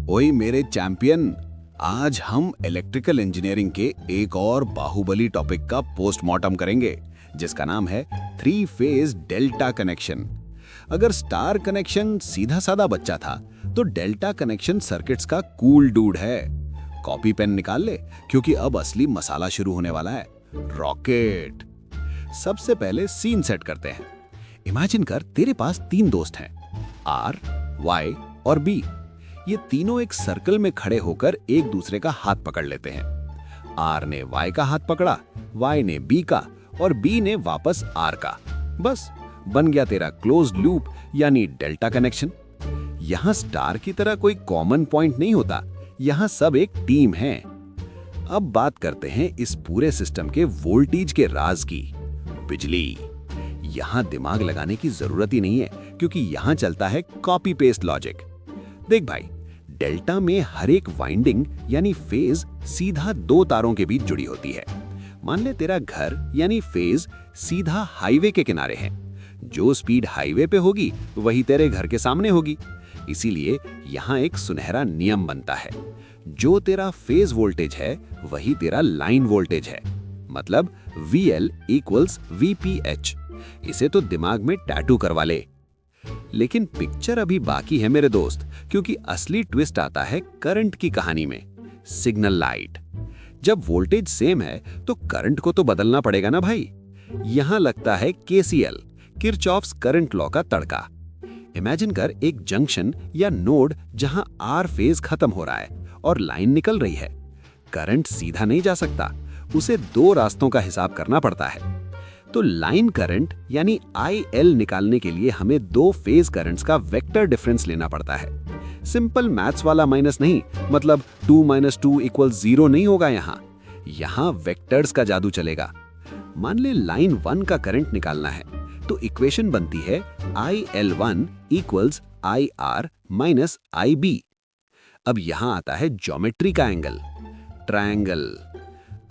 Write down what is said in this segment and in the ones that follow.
ओए मेरे चैंपियन, आज हम इलेक्ट्रिकल इंजीनियरिंग के एक और बाहुबली टॉपिक का पोस्टमार्टम करेंगे, जिसका नाम है थ्री फेज डेल्टा कनेक्शन। अगर स्टार कनेक्शन सीधा साधा बच्चा था, तो डेल्टा कनेक्शन सर्किट्स का कूल डूड है। कॉपी पेन निकाल ले, क्योंकि अब असली मसाला शुरू होने वाला है, रॉकेट। सबसे पहले सीन सेट करते हैं। इमेजिन कर तेरे पास तीन दोस्त हैं, आर, वाई और बी। ये तीनों एक सर्कल में खड़े होकर एक दूसरे का हाथ पकड़ लेते हैं। आर ने वाई का हाथ पकड़ा, वाई ने बी का और बी ने वापस आर का। बस बन गया तेरा क्लोज्ड लूप यानी डेल्टा कनेक्शन। यहां स्टार की तरह कोई कॉमन पॉइंट नहीं होता, यहां सब एक टीम है। अब बात करते हैं इस पूरे सिस्टम के वोल्टेज के राज की। बिजली। यहां दिमाग लगाने की जरूरत ही नहीं है, क्योंकि यहां चलता है कॉपी पेस्ट लॉजिक। देख भाई, डेल्टा में हर एक वाइंडिंग यानी फेज सीधा दो तारों के बीच जुड़ी होती है। मान ले तेरा घर यानी फेज सीधा हाईवे के किनारे है। जो स्पीड हाईवे पे होगी वही तेरे घर के सामने होगी। इसीलिए यहां एक सुनहरा नियम बनता है, जो तेरा फेज वोल्टेज है वही तेरा लाइन वोल्टेज है। मतलब VL इक्वल्स VPH। इसे तो दिमाग में टैटू करवा ले। लेकिन पिक्चर अभी बाकी है मेरे दोस्त, क्योंकि असली ट्विस्ट आता है करंट की कहानी में। Signal light. जब वोल्टेज सेम है तो करंट को तो बदलना पड़ेगा ना भाई। यहां लगता है KCL, किरचॉफ्स करंट लॉ का तड़का। इमेजिन कर एक जंक्शन या नोड जहां R फेज खत्म हो रहा है और लाइन निकल रही है। करंट सीधा नहीं जा सकता, उसे दो रास्तों का हिसाब करना पड़ता है। तो लाइन करंट यानी IL निकालने के लिए हमें दो फेज करंट्स का वेक्टर डिफरेंस लेना पड़ता है। सिंपल मैथ्स वाला माइनस नहीं, मतलब 2 - 2 = 0 नहीं होगा। यहां वेक्टर्स का जादू चलेगा। मान ले लाइन 1 का करंट निकालना है, तो इक्वेशन बनती है IL1 = IR - IB। अब यहां आता है ज्योमेट्री का एंगल, ट्रायंगल।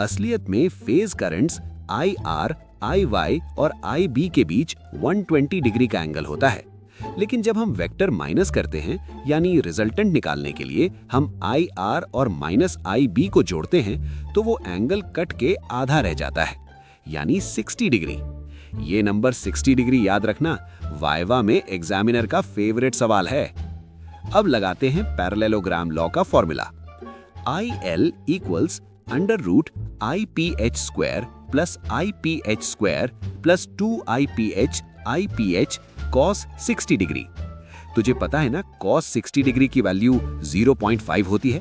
असलियत में फेज करंट्स IR, IY और IB के बीच 120 डिग्री का एंगल होता है। लेकिन जब हम वेक्टर माइनस करते हैं, यानी रिजल्टेंट निकालने के लिए हम IR और -IB को जोड़ते हैं, तो वो एंगल कट के आधा रह जाता है, यानी 60 डिग्री। ये नंबर 60 डिग्री याद रखना, वाइवा में एग्जामिनर का फेवरेट सवाल है। अब लगाते हैं पैरेललोग्राम लॉ का formula. IL equals √IPH² + IPH² + 2IPH IPH cos 60 degree. तुझे पता है ना, cos 60 डिग्री की वैल्यू 0.5 होती है।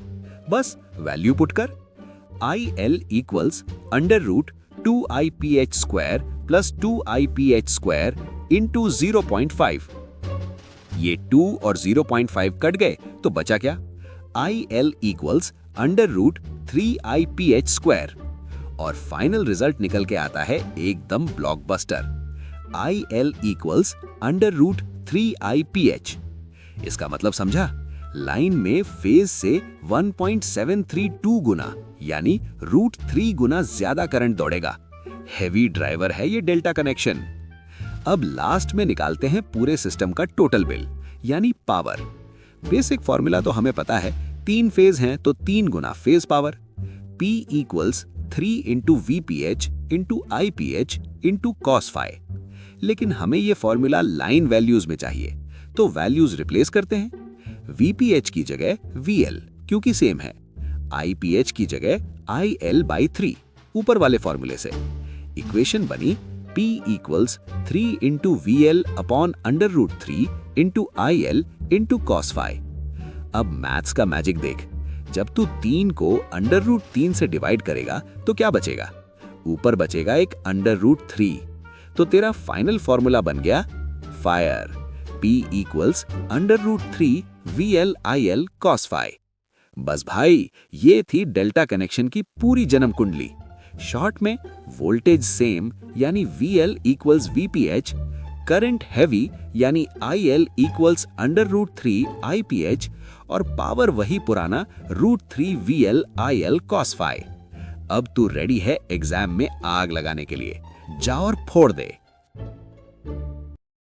बस वैल्यू पुट कर। IL equals √2IPH² + 2IPH² × 0.5। ये 2 और 0.5 कट गए तो बचा क्या? IL equals √3IPH²। और फाइनल रिजल्ट निकल के आता है एकदम ब्लॉकबस्टर। IL equals √3IPH। इसका मतलब समझा? लाइन में फेज से 1.732 गुना यानी √3 गुना ज्यादा करंट दौड़ेगा। हेवी ड्राइवर है ये डेल्टा कनेक्शन। अब लास्ट में निकालते हैं पूरे सिस्टम का टोटल बिल, यानी पावर। बेसिक फॉर्मूला तो हमें पता है, 3 फेज हैं तो 3 गुना phase power. P equals 3 × VPH × IPH × cos phi। लेकिन हमें ये फॉर्मूला लाइन वैल्यूज में चाहिए, तो वैल्यूज रिप्लेस करते हैं। VPH की जगह VL, क्योंकि सेम है। IPH की जगह IL/3, ऊपर वाले फॉर्मूले से। इक्वेशन बनी P equals 3 × VL upon √3 × IL × cos phi। अब मैथ्स का मैजिक देख। जब तू 3 को √3 से डिवाइड करेगा तो क्या बचेगा? ऊपर बचेगा एक √3। तो तेरा फाइनल फॉर्मूला बन गया fire. P equals √3 VL IL cos phi। बस भाई, ये थी डेल्टा कनेक्शन की पूरी जन्म कुंडली। शॉर्ट में वोल्टेज सेम यानी VL equals VPH, current heavy यानी IL इक्वल्स √3 IPH और पावर वही पुराना √3 VL IL cos phi। अब तू रेडी है एग्जाम में आग लगाने के लिए। जा और फोड़ दे।